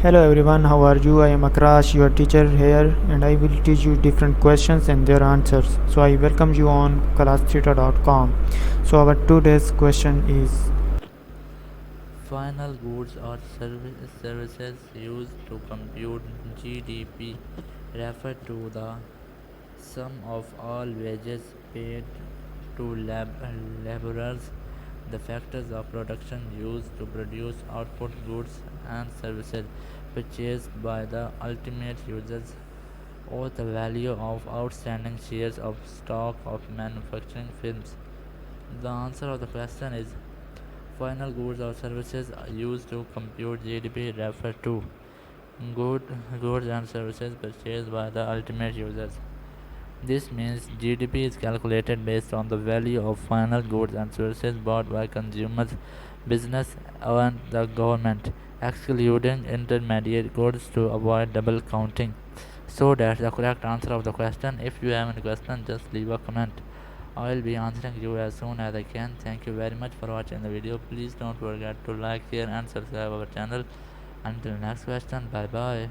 Hello everyone, how are you? I am Akrash, your teacher here, and I will teach you different questions and their answers. So I welcome you on classtheta.com. So our today's question is Final goods or services used to compute GDP refer to the sum of all wages paid to laborers, the factors of production used to produce output goods and services purchased by the ultimate users, or the value of outstanding shares of stock of manufacturing firms. The answer of the question is final goods or services used to compute GDP refer to good, goods and services purchased by the ultimate users. This means GDP is calculated based on the value of final goods and services bought by consumers, business, and the government, excluding intermediate goods to avoid double counting. So that's the correct answer of the question. If you have any question, just leave a comment. I will be answering you as soon as I can. Thank you very much for watching the video. Please don't forget to like, share, and subscribe our channel. Until next question, bye bye.